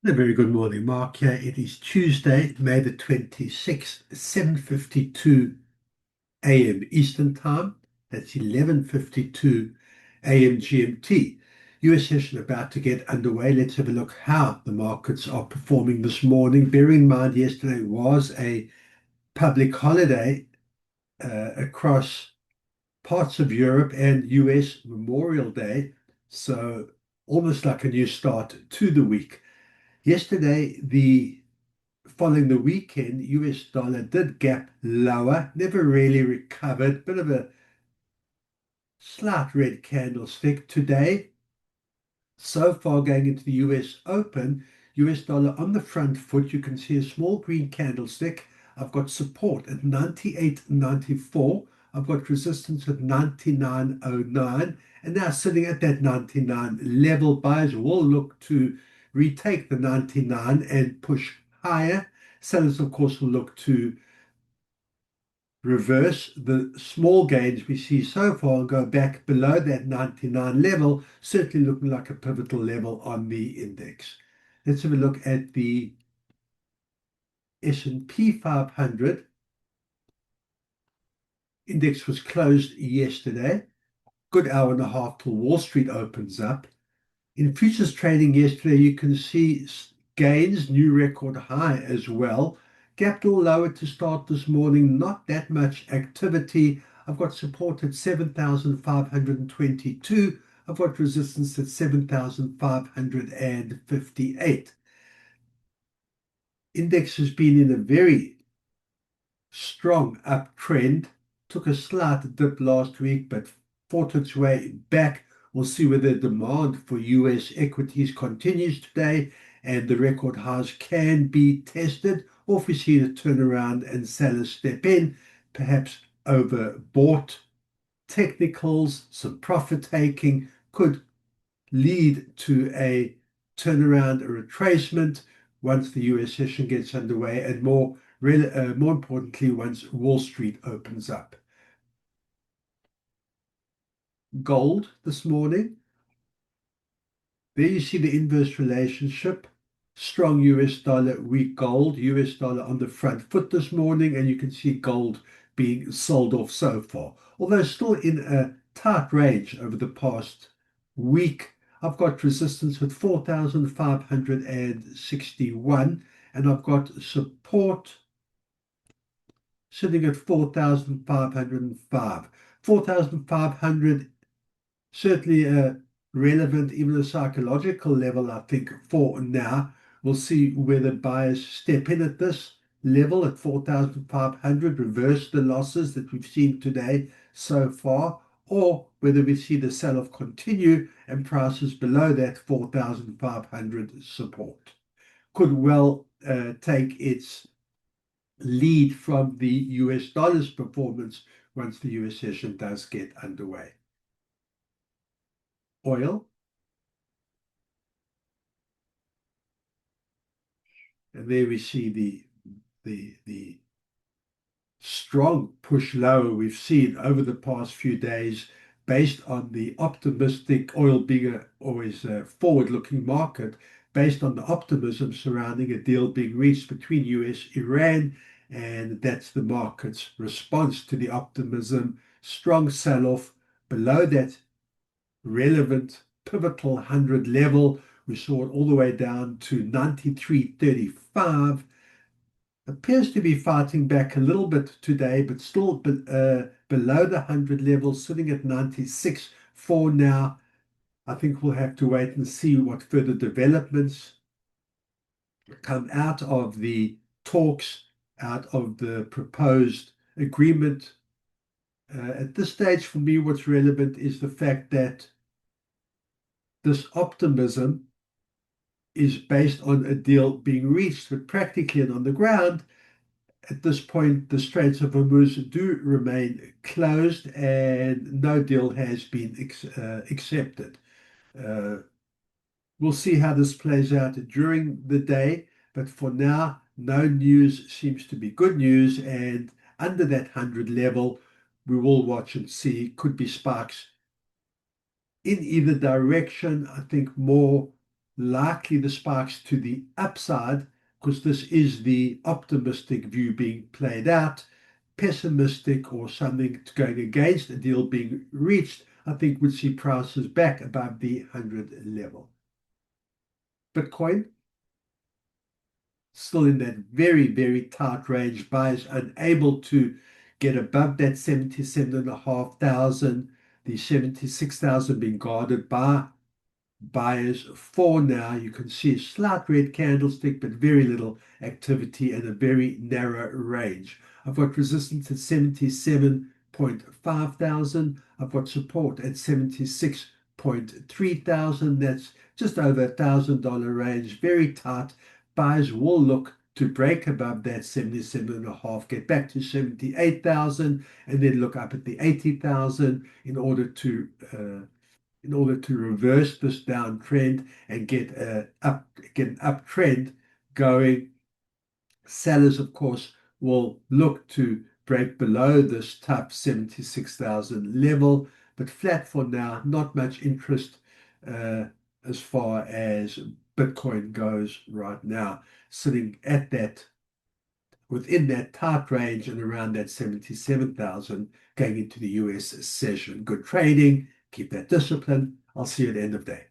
A very good morning, Mark. Here it is Tuesday, May the 26th, 7:52 a.m. Eastern Time. That's 11:52 a.m. GMT. US session about to get underway. Let's have a look how the markets are performing this morning. Bear in mind, yesterday was a public holiday across parts of Europe and US Memorial Day, so almost like a new start to the week. Yesterday, following the weekend, US dollar did gap lower, never really recovered, bit of a slight red candlestick today. So far, going into the US Open, US dollar on the front foot, you can see a small green candlestick. I've got support at 98.94. I've got resistance at 99.09. And now sitting at that 99 level, buyers will look to retake the 99 and push higher. Sellers, of course, will look to reverse the small gains we see so far and go back below that 99 level, certainly looking like a pivotal level on the index. Let's have a look at the S&P 500. Index was closed yesterday. Good hour and a half till Wall Street opens up. In futures trading yesterday, you can see gains, new record high as well. Capital lower to start this morning, not that much activity. I've got support at 7,522. I've got resistance at 7,558. Index has been in a very strong uptrend. Took a slight dip last week, but fought its way back. We'll see whether demand for US equities continues today and the record highs can be tested, or if we see a turnaround and sellers step in, perhaps overbought. Technicals, some profit taking could lead to a turnaround, a retracement once the US session gets underway, and more importantly, once Wall Street opens up. Gold this morning. There you see the inverse relationship. Strong US dollar, weak gold. US dollar on the front foot this morning, and you can see gold being sold off so far. Although still in a tight range over the past week. I've got resistance at 4,561, and I've got support sitting at 4,505. 4,500 certainly relevant, even a psychological level, I think, for now. We'll see whether buyers step in at this level at 4,500, reverse the losses that we've seen today so far, or whether we see the sell-off continue and prices below that 4,500 support. Could well take its lead from the US dollar's performance once the US session does get underway. Oil, and there we see the strong push lower we've seen over the past few days based on the optimistic, oil being always a forward-looking market, based on the optimism surrounding a deal being reached between US, Iran, and that's the market's response to the optimism. Strong sell-off below that relevant pivotal 100 level. We saw it all the way down to 93.35. Appears to be fighting back a little bit today, but still below the 100 level, sitting at 96 for now. I think we'll have to wait and see what further developments come out of the talks, out of the proposed agreement. At this stage, for me, what's relevant is the fact that this optimism is based on a deal being reached, but practically and on the ground, at this point, the Straits of Hormuz do remain closed and no deal has been accepted. Uh, we'll see how this plays out during the day, but for now, no news seems to be good news, and under that 100 level, we will watch and see. Could be sparks in either direction. I think more likely the spikes to the upside, because this is the optimistic view being played out. Pessimistic or something going against a deal being reached, I think would see prices back above the 100 level. Bitcoin still in that very, very tight range. Buyers unable to get above that 77,500, the 76,000 being guarded by buyers for now. You can see a slight red candlestick, but very little activity and a very narrow range. I've got resistance at 77.5 thousand. I've got support at 76.3 thousand. That's just over $1,000 range, very tight. Buyers will look to break above that 77.5, get back to 78,000, and then look up at the 80,000 in order to reverse this downtrend and get an uptrend going. Sellers, of course, will look to break below this top 76,000 level, but flat for now, not much interest as far as Bitcoin goes right now, sitting at that within that tight range and around that 77,000 going into the US session. Good trading. Keep that discipline. I'll see you at the end of day.